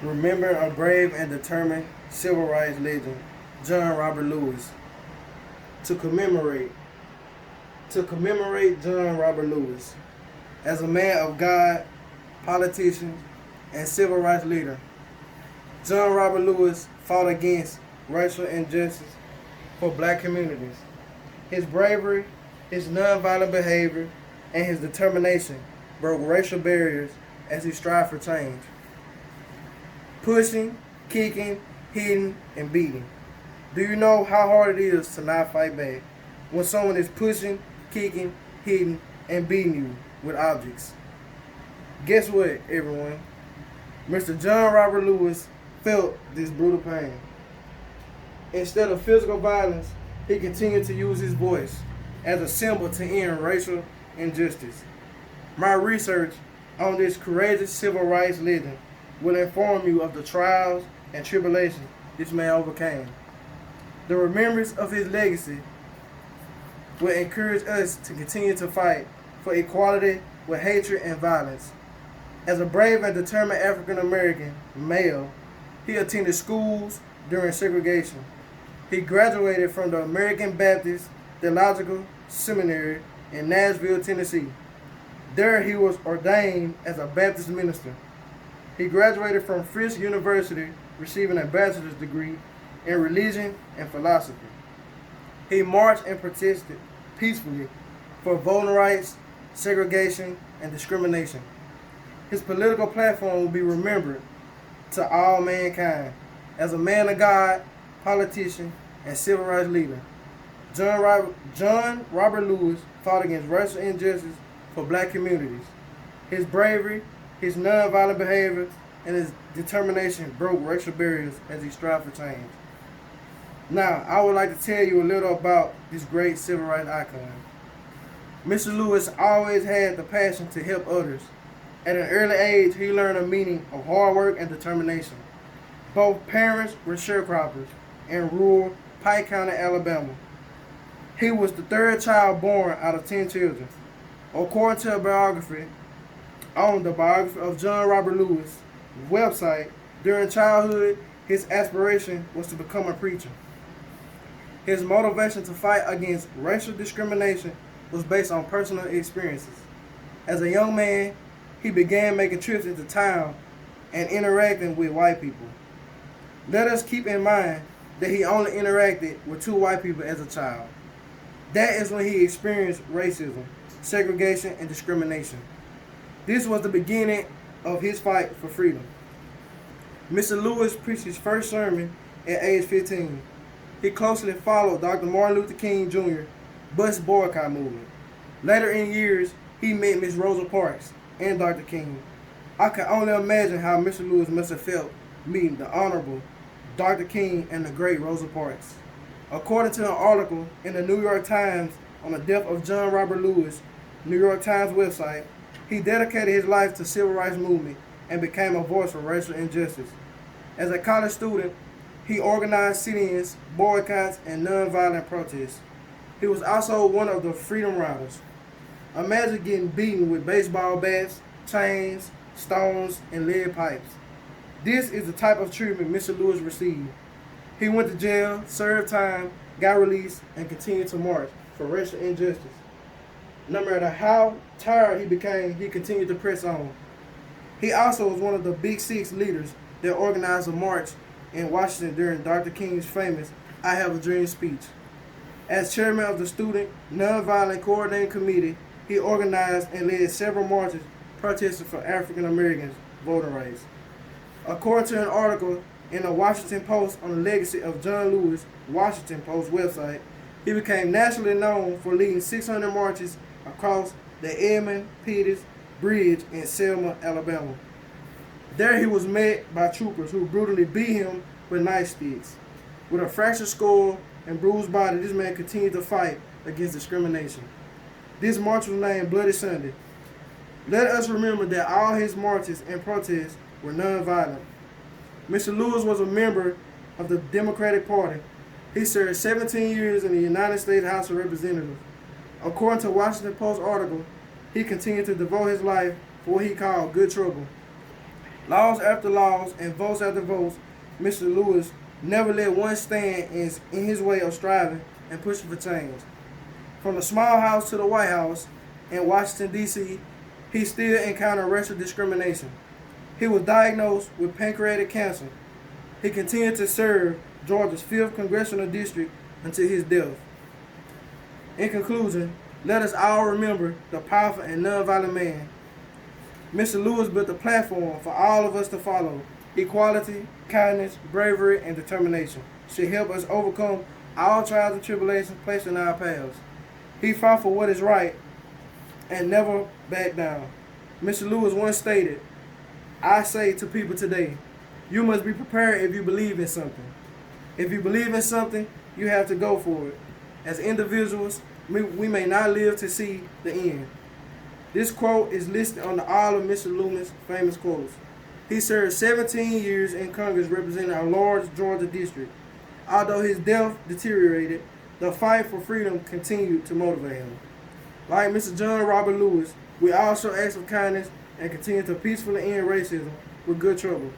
Remember a brave and determined civil rights legend, John Robert Lewis. To commemorate, to commemorate John Robert Lewis as a man of God, politician, and civil rights leader. John Robert Lewis fought against racial injustice for black communities. His bravery, his nonviolent behavior, and his determination broke racial barriers as he strived for change. Pushing, kicking, hitting, and beating. Do you know how hard it is to not fight back when someone is pushing, kicking, hitting, and beating you with objects? Guess what, everyone? Mr. John Robert Lewis felt this brutal pain. Instead of physical violence, he continued to use his voice as a symbol to end racial injustice. My research on this courageous civil rights legend will inform you of the trials and tribulations this man overcame. The remembrance of his legacy will encourage us to continue to fight for equality with hatred and violence. As a brave and determined African American male, he attended schools during segregation. He graduated from the American Baptist Theological Seminary in Nashville, Tennessee. There he was ordained as a Baptist minister. He graduated from Fisk University, receiving a bachelor's degree in religion and philosophy. He marched and protested peacefully for voting rights, segregation, and discrimination. His political platform will be remembered to all mankind as a man of God, politician, and civil rights leader. John Robert Lewis fought against racial injustice for black communities. His bravery, his nonviolent behavior, and his determination broke racial barriers as he strived for change. Now, I would like to tell you a little about this great civil rights icon. Mr. Lewis always had the passion to help others. At an early age, he learned the meaning of hard work and determination. Both parents were sharecroppers in rural Pike County, Alabama. He was the third child born out of 10 children. According to a biography on the biography of John Robert Lewis website, during childhood, his aspiration was to become a preacher. His motivation to fight against racial discrimination was based on personal experiences. As a young man, he began making trips into town and interacting with white people. Let us keep in mind that he only interacted with 2 white people as a child. That is when he experienced racism, segregation, and discrimination. This was the beginning of his fight for freedom. Mr. Lewis preached his first sermon at age 15. He closely followed Dr. Martin Luther King Jr. bus boycott movement. Later in years, he met Miss Rosa Parks and Dr. King. I can only imagine how Mr. Lewis must have felt meeting the Honorable Dr. King and the great Rosa Parks. According to an article in the New York Times on the death of John Robert Lewis, New York Times website, he dedicated his life to civil rights movement and became a voice for racial injustice. As a college student, he organized sit-ins, boycotts, and nonviolent protests. He was also one of the Freedom Riders. Imagine getting beaten with baseball bats, chains, stones, and lead pipes. This is the type of treatment Mr. Lewis received. He went to jail, served time, got released, and continued to march for racial injustice. No matter how tired he became, he continued to press on. He also was one of the Big Six leaders that organized a march in Washington during Dr. King's famous I Have a Dream speech. As chairman of the Student Nonviolent Coordinating Committee, he organized and led several marches protesting for African Americans' voting rights. According to an article in the Washington Post on the legacy of John Lewis' Washington Post website, he became nationally known for leading 600 marches across the Edmund-Pettus Bridge in Selma, Alabama. There he was met by troopers who brutally beat him with nightsticks. With a fractured skull and bruised body, this man continued to fight against discrimination. This march was named Bloody Sunday. Let us remember that all his marches and protests were nonviolent. Mr. Lewis was a member of the Democratic Party. He served 17 years in the United States House of Representatives. According to a Washington Post article, he continued to devote his life for what he called good trouble. Laws after laws and votes after votes, Mr. Lewis never let one stand in his way of striving and pushing for change. From the small house to the White House in Washington, D.C., he still encountered racial discrimination. He was diagnosed with pancreatic cancer. He continued to serve Georgia's 5th Congressional District until his death. In conclusion, let us all remember the powerful and nonviolent man. Mr. Lewis built a platform for all of us to follow. Equality, kindness, bravery, and determination should help us overcome all trials and tribulations placed in our paths. He fought for what is right and never backed down. Mr. Lewis once stated, "I say to people today, you must be prepared if you believe in something. If you believe in something, you have to go for it. As individuals, we may not live to see the end." This quote is listed on all of Mr. Lewis' famous quotes. He served 17 years in Congress representing a large Georgia district. Although his health deteriorated, the fight for freedom continued to motivate him. Like Mr. John Robert Lewis, we also act of kindness and continue to peacefully end racism with good trouble.